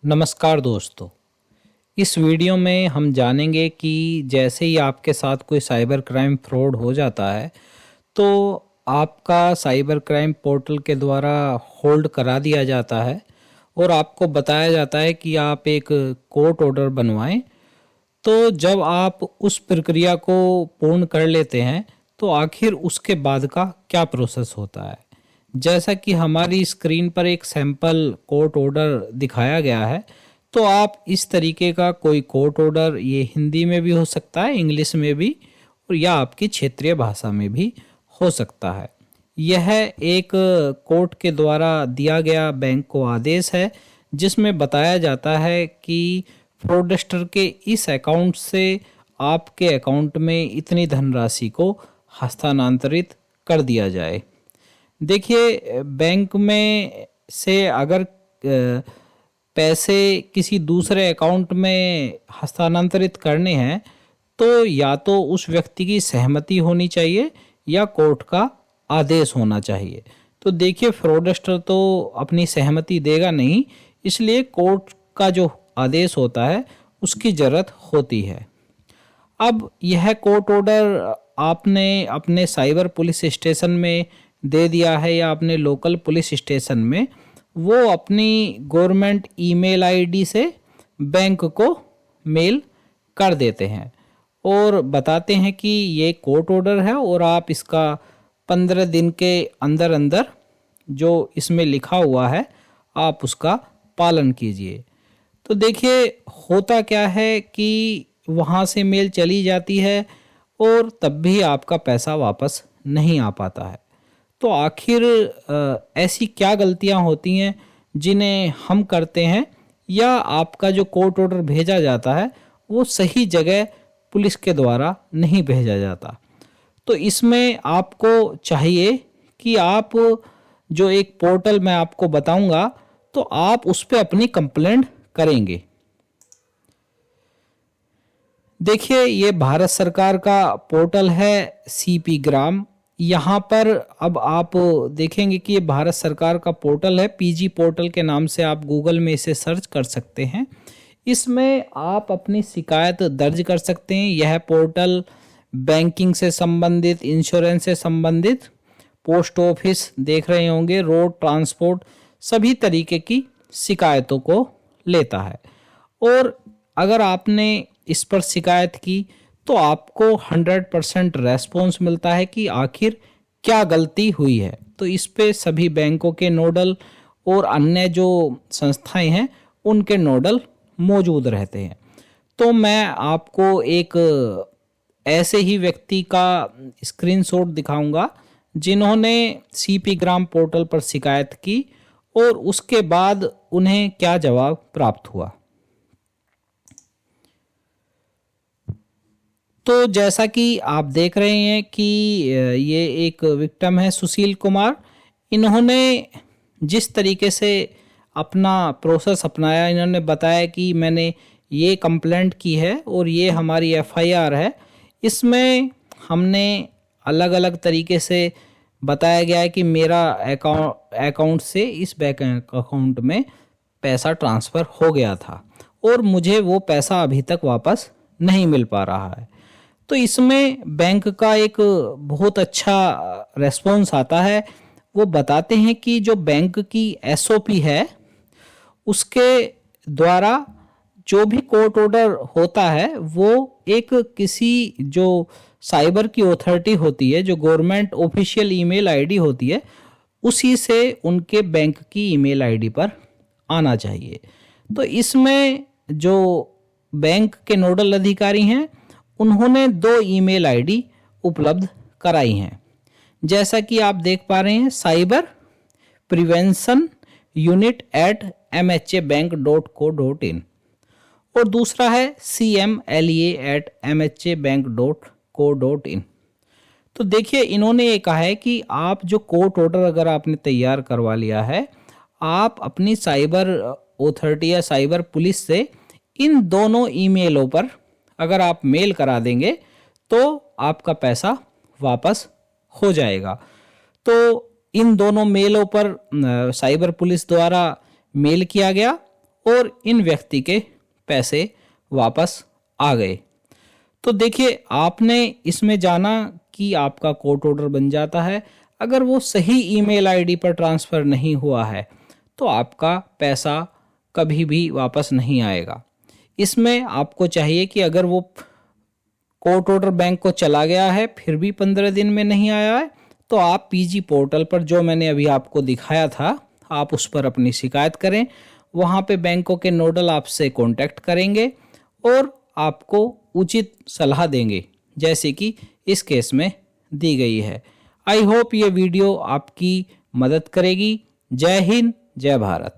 नमस्कार दोस्तों। इस वीडियो में हम जानेंगे कि जैसे ही आपके साथ कोई साइबर क्राइम फ्रॉड हो जाता है तो आपका साइबर क्राइम पोर्टल के द्वारा होल्ड करा दिया जाता है और आपको बताया जाता है कि आप एक कोर्ट ऑर्डर बनवाएं। तो जब आप उस प्रक्रिया को पूर्ण कर लेते हैं तो आखिर उसके बाद का क्या प्रोसेस होता है। जैसा कि हमारी स्क्रीन पर एक सैंपल कोर्ट ऑर्डर दिखाया गया है, तो आप इस तरीके का कोई कोर्ट ऑर्डर, ये हिंदी में भी हो सकता है, इंग्लिश में भी, और या आपकी क्षेत्रीय भाषा में भी हो सकता है। यह एक कोर्ट के द्वारा दिया गया बैंक को आदेश है जिसमें बताया जाता है कि फ्रॉडस्टर के इस अकाउंट से आपके अकाउंट में इतनी धनराशि को हस्तांतरित कर दिया जाए। देखिए, बैंक में से अगर पैसे किसी दूसरे अकाउंट में हस्तांतरित करने हैं तो या तो उस व्यक्ति की सहमति होनी चाहिए या कोर्ट का आदेश होना चाहिए। तो देखिए, फ्रॉडस्टर तो अपनी सहमति देगा नहीं, इसलिए कोर्ट का जो आदेश होता है उसकी ज़रूरत होती है। अब यह कोर्ट ऑर्डर आपने अपने साइबर पुलिस स्टेशन में दे दिया है या अपने लोकल पुलिस स्टेशन में, वो अपनी गवर्नमेंट ईमेल आईडी से बैंक को मेल कर देते हैं और बताते हैं कि ये कोर्ट ऑर्डर है और आप इसका 15 दिन के अंदर अंदर जो इसमें लिखा हुआ है आप उसका पालन कीजिए। तो देखिए, होता क्या है कि वहाँ से मेल चली जाती है और तब भी आपका पैसा वापस नहीं आ पाता है। तो आखिर ऐसी क्या गलतियां होती हैं जिन्हें हम करते हैं या आपका जो कोर्ट ऑर्डर भेजा जाता है वो सही जगह पुलिस के द्वारा नहीं भेजा जाता। तो इसमें आपको चाहिए कि आप जो एक पोर्टल मैं आपको बताऊंगा तो आप उस पर अपनी कंप्लेंट करेंगे। देखिए, ये भारत सरकार का पोर्टल है सीपी ग्राम। यहाँ पर अब आप देखेंगे कि ये भारत सरकार का पोर्टल है, पीजी पोर्टल के नाम से आप गूगल में इसे सर्च कर सकते हैं। इसमें आप अपनी शिकायत दर्ज कर सकते हैं। यह पोर्टल बैंकिंग से संबंधित, इंश्योरेंस से संबंधित, पोस्ट ऑफिस देख रहे होंगे, रोड ट्रांसपोर्ट, सभी तरीके की शिकायतों को लेता है। और अगर आपने इस पर शिकायत की तो आपको 100% रेस्पॉन्स मिलता है कि आखिर क्या गलती हुई है। तो इस पे सभी बैंकों के नोडल और अन्य जो संस्थाएं हैं उनके नोडल मौजूद रहते हैं। तो मैं आपको एक ऐसे ही व्यक्ति का स्क्रीनशॉट दिखाऊंगा जिन्होंने सीपी ग्राम पोर्टल पर शिकायत की और उसके बाद उन्हें क्या जवाब प्राप्त हुआ। तो जैसा कि आप देख रहे हैं कि ये एक विक्टिम है सुशील कुमार। इन्होंने जिस तरीके से अपना प्रोसेस अपनाया, इन्होंने बताया कि मैंने ये कंप्लेंट की है और ये हमारी एफआईआर है। इसमें हमने अलग अलग तरीके से बताया गया है कि मेरा अकाउंट से इस बैंक अकाउंट में पैसा ट्रांसफ़र हो गया था और मुझे वो पैसा अभी तक वापस नहीं मिल पा रहा है। तो इसमें बैंक का एक बहुत अच्छा रेस्पॉन्स आता है। वो बताते हैं कि जो बैंक की एसओपी है उसके द्वारा जो भी कोर्ट ऑर्डर होता है वो एक किसी जो साइबर की अथॉरिटी होती है, जो गवर्नमेंट ऑफिशियल ईमेल आईडी होती है, उसी से उनके बैंक की ईमेल आईडी पर आना चाहिए। तो इसमें जो बैंक के नोडल अधिकारी हैं उन्होंने 2 ईमेल आईडी उपलब्ध कराई हैं, जैसा कि आप देख पा रहे हैं, साइबर प्रिवेंशन यूनिट @mhabank.co.in और दूसरा है cmlea@mhabank.co.in। तो देखिए, इन्होंने ये कहा है कि आप जो कोर्ट ऑर्डर अगर आपने तैयार करवा लिया है, आप अपनी साइबर अथॉरिटी या साइबर पुलिस से इन दोनों ईमेलों पर अगर आप मेल करा देंगे तो आपका पैसा वापस हो जाएगा। तो इन दोनों मेलों पर साइबर पुलिस द्वारा मेल किया गया और इन व्यक्ति के पैसे वापस आ गए। तो देखिए, आपने इसमें जाना कि आपका कोर्ट ऑर्डर बन जाता है। अगर वो सही ईमेल आईडी पर ट्रांसफ़र नहीं हुआ है तो आपका पैसा कभी भी वापस नहीं आएगा। इसमें आपको चाहिए कि अगर वो कोर्ट ऑर्डर बैंक को चला गया है फिर भी 15 दिन में नहीं आया है तो आप पीजी पोर्टल पर, जो मैंने अभी आपको दिखाया था, आप उस पर अपनी शिकायत करें। वहाँ पे बैंकों के नोडल आपसे कांटेक्ट करेंगे और आपको उचित सलाह देंगे, जैसे कि इस केस में दी गई है। आई होप ये वीडियो आपकी मदद करेगी। जय हिंद, जय भारत।